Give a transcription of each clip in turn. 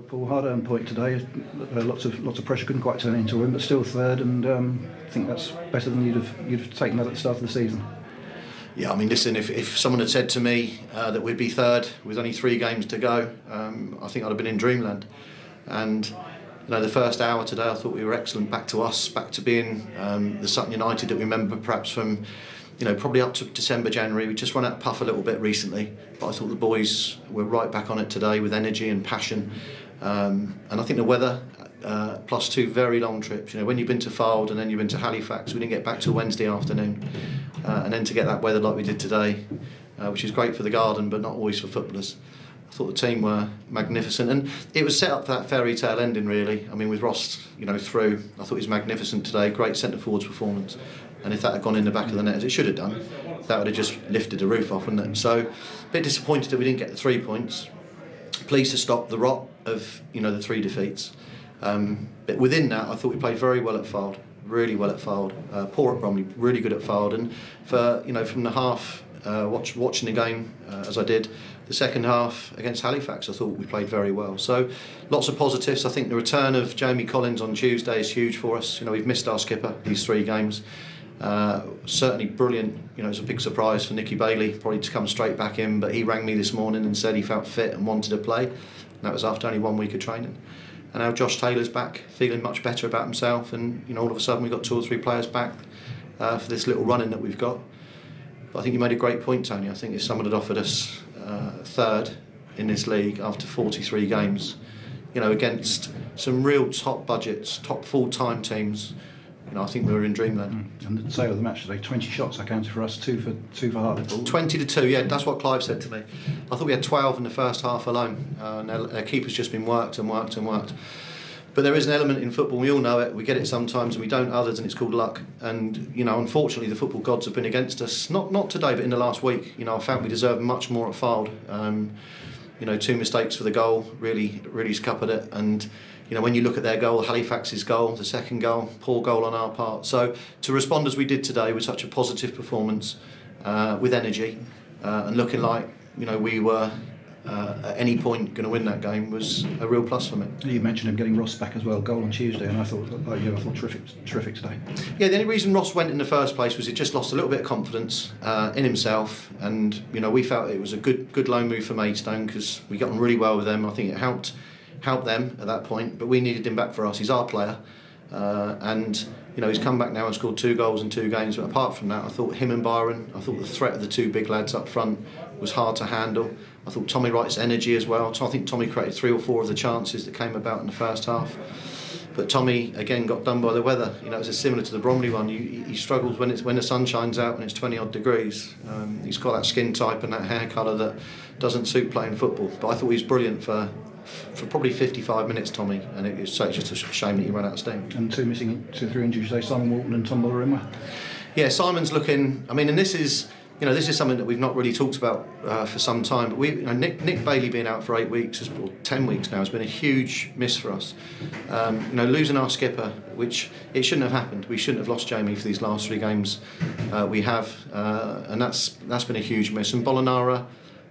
Hartlepool, hard-earned point today. Lots of pressure, couldn't quite turn it into a win, but still third, and I think that's better than you'd have taken that at the start of the season. Yeah, I mean, listen, if someone had said to me that we'd be third with only 3 games to go, I think I'd have been in dreamland. And the first hour today, I thought we were excellent. Back to us, back to being the Sutton United that we remember perhaps from, probably up to December, January. We just run out of puff a little bit recently, but I thought the boys were right back on it today with energy and passion. And I think the weather, plus 2 very long trips. When you've been to Fylde and then you've been to Halifax, we didn't get back till Wednesday afternoon. And then to get that weather like we did today, which is great for the garden, but not always for footballers. I thought the team were magnificent, and it was set up for that fairy tale ending, really. I mean, with Ross, through, I thought he was magnificent today. Great centre forwards performance, and if that had gone in the back of the net as it should have done, that would have just lifted the roof off, wouldn't it? So, a bit disappointed that we didn't get the 3 points. Pleased to stop the rot of the 3 defeats. But within that, I thought we played very well at Fylde, really well at Fylde. Poor at Bromley, really good at Fylde, and for from the half. Watching the game as I did, the second half against Halifax, I thought we played very well. So lots of positives. I think the return of Jamie Collins on Tuesday is huge for us. We've missed our skipper these 3 games. Certainly brilliant. It was a big surprise for Nicky Bailey probably to come straight back in, but he rang me this morning and said he felt fit and wanted to play. And that was after only 1 week of training. And now Josh Taylor's back, feeling much better about himself, and all of a sudden we've got 2 or 3 players back for this little run-in that we've got. But I think you made a great point, Tony. I think if someone had offered us third in this league after 43 games, against some real top budgets, top full-time teams, I think we were in dreamland. And the sale of the match today, 20 shots I counted for us, 2 for Hartlepool. 20-2, yeah, that's what Clive said to me. I thought we had 12 in the first half alone. And our keeper's just been worked and worked and worked. But there is an element in football, we all know it, we get it sometimes and we don't others, and it's called luck. And, unfortunately the football gods have been against us, not today, but in the last week. I felt we deserved much more at Fylde. 2 mistakes for the goal, really scuppered it. And, when you look at their goal, Halifax's goal, the second goal, poor goal on our part. So to respond as we did today with such a positive performance, with energy, and looking like, we were at any point going to win that game was a real plus for me. You mentioned him getting Ross back as well, goal on Tuesday, and I thought terrific today. Yeah, the only reason Ross went in the first place was he just lost a little bit of confidence in himself, and we felt it was a good loan move for Maidstone because we got on really well with them. I think it helped them at that point, but we needed him back for us. He's our player, and he's come back now and scored 2 goals in 2 games. But apart from that, I thought him and Byron, I thought the threat of the 2 big lads up front was hard to handle. I thought Tommy Wright's energy as well. I think Tommy created 3 or 4 of the chances that came about in the first half. But Tommy again got done by the weather. It's similar to the Bromley one. He struggles when the sun shines out and it's 20-odd degrees. He's got that skin type and that hair colour that doesn't suit playing football. But I thought he was brilliant for probably 55 minutes, Tommy, and it's just a shame that he ran out of steam. And 2 missing, 2 or 3 injuries today, Simon Walton and Tom Dolbear. Yeah, Simon's looking, and this is something that we've not really talked about for some time, but Nick Bailey being out for 8 weeks, or 10 weeks now, has been a huge miss for us. Losing our skipper, which it shouldn't have happened. We shouldn't have lost Jamie for these last 3 games. We have, and that's been a huge miss. And Bolinara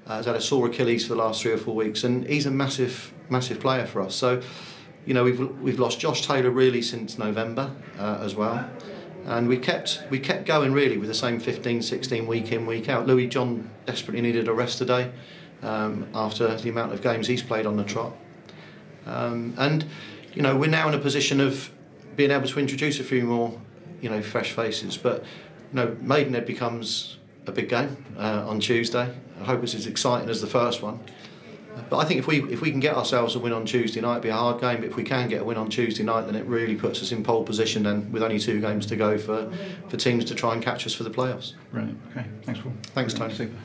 has had a sore Achilles for the last 3 or 4 weeks, and he's a massive player for us. So, we've lost Josh Taylor really since November as well. And we kept going really with the same 15-16 week in, week out. Louis John desperately needed a rest today after the amount of games he's played on the trot. And we're now in a position of being able to introduce a few more fresh faces. But Maidenhead becomes a big game on Tuesday. I hope it's as exciting as the first one. But I think if we can get ourselves a win on Tuesday night, it'd be a hard game. But if we can get a win on Tuesday night, then it really puts us in pole position then, with only 2 games to go for teams to try and catch us for the playoffs. Brilliant. Okay, thanks, Paul. Thanks, Tony. Super.